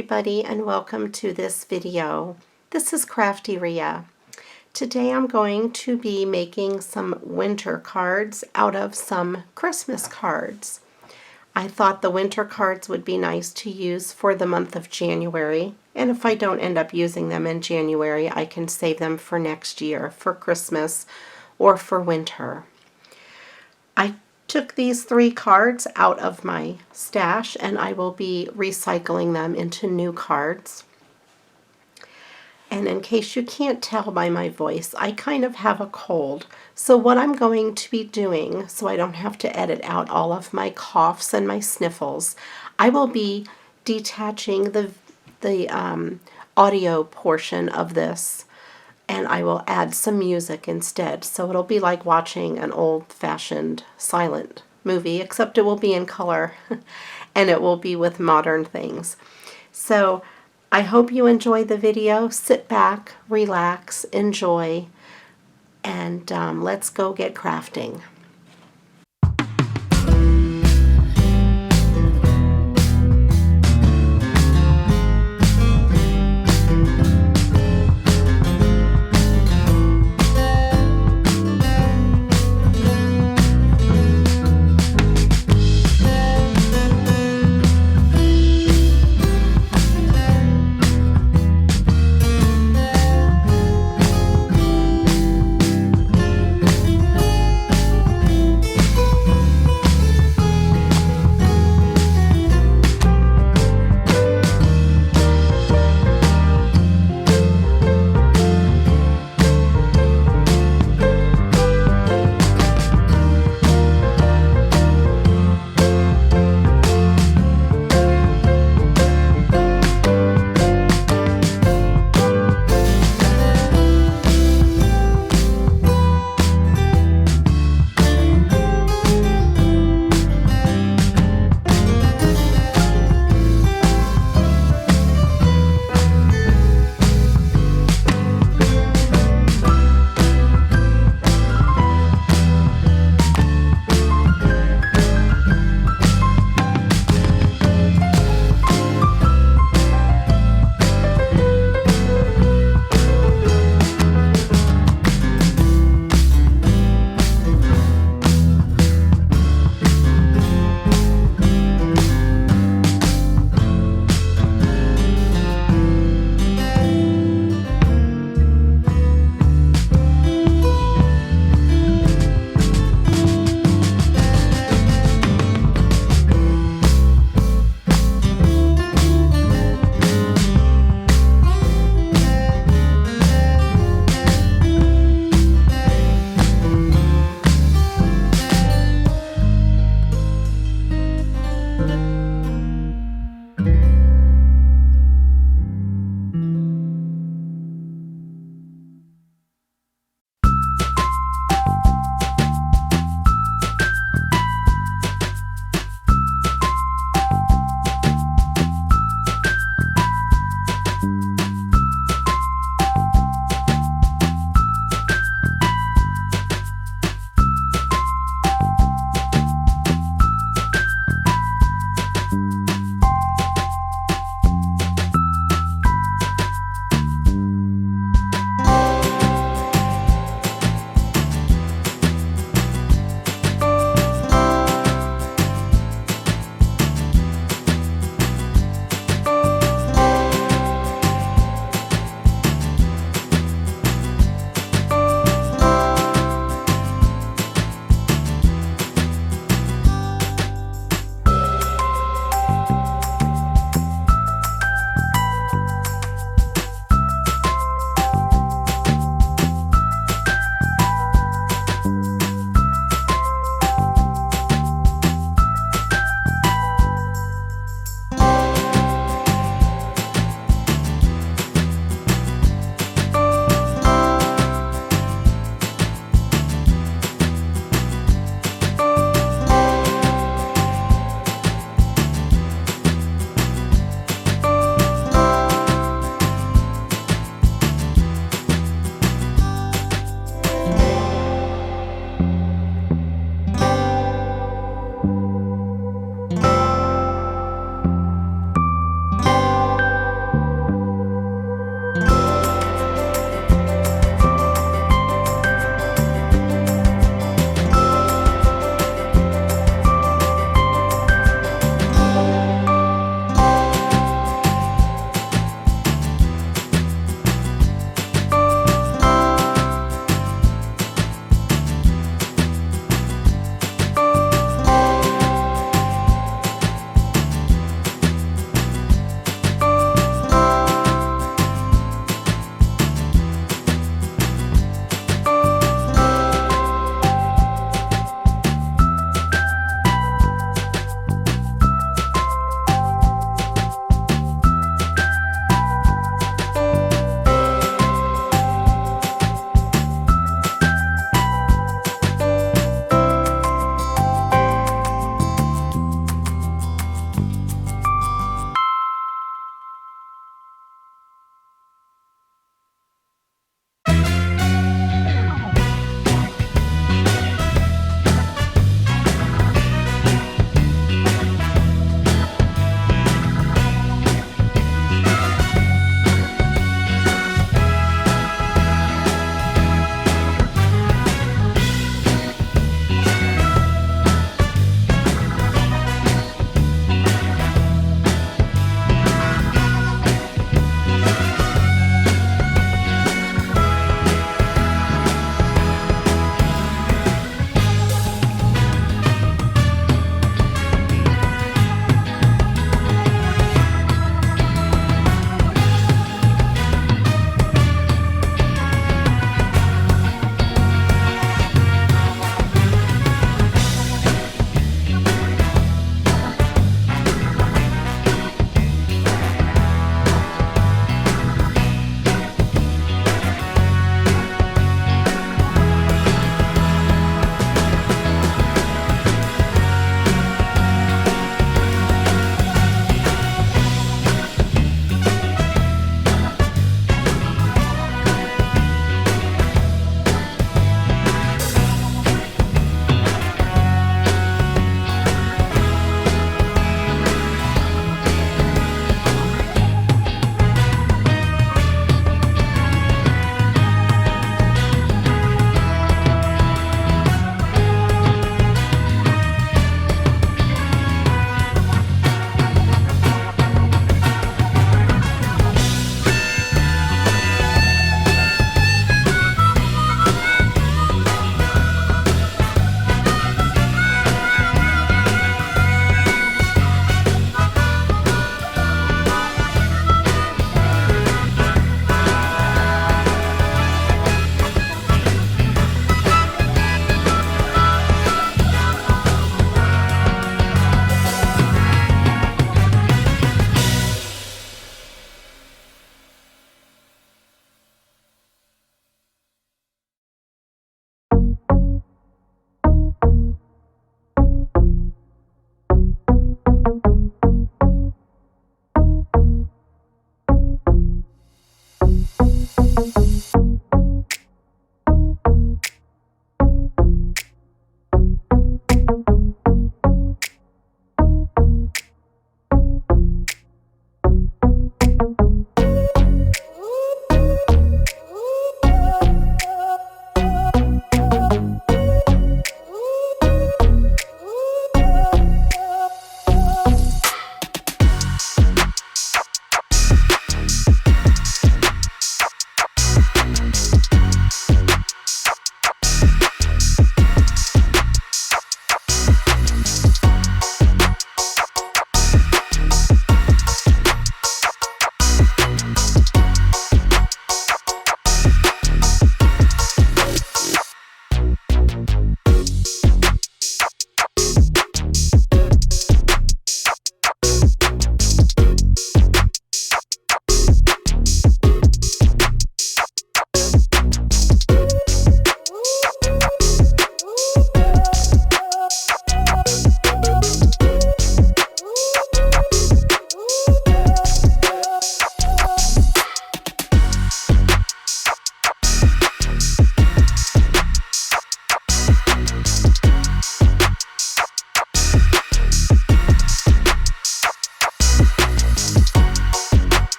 everybody, and welcome to this video. This is CraftyRia. Today I'm going to be making some winter cards out of some Christmas cards. I thought the winter cards would be nice to use for the month of January, and if I don't end up using them in January, I can save them for next year, for Christmas or for winter. I took these 3 cards out of my stash and I will be recycling them into new cards. And in case you can't tell by my voice, I kind of have a cold. So what I'm going to be doing, so I don't have to edit out all of my coughs and my sniffles, I will be detaching the audio portion of this, and I will add some music instead. So it'll be like watching an old-fashioned silent movie, except it will be in color and it will be with modern things. So I hope you enjoy the video. Sit back, relax, enjoy, and let's go get crafting.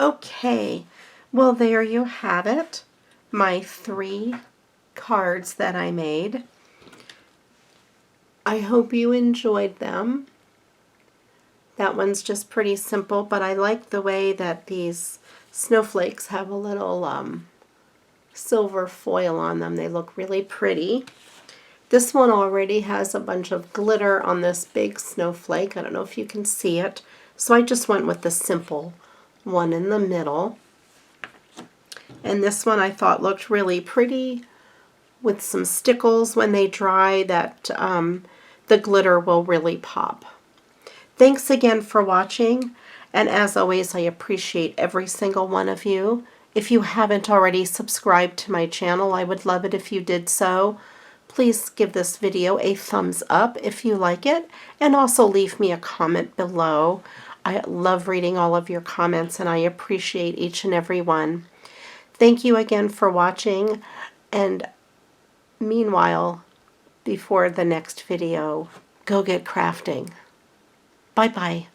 Okay, well there you have it. My 3 cards that I made. I hope you enjoyed them. That one's just pretty simple, but I like the way that these snowflakes have a little silver foil on them. They look really pretty. This one already has a bunch of glitter on this big snowflake. I don't know if you can see it. So I just went with the simple one in the middle. And this one I thought looked really pretty with some stickles. When they dry, that the glitter will really pop. Thanks again for watching, and as always, I appreciate every single one of you. If you haven't already subscribed to my channel, I would love it if you did so. Please give this video a thumbs up if you like it, and also leave me a comment below. I love reading all of your comments, and I appreciate each and every one. Thank you again for watching, and meanwhile, before the next video, go get crafting. Bye-bye.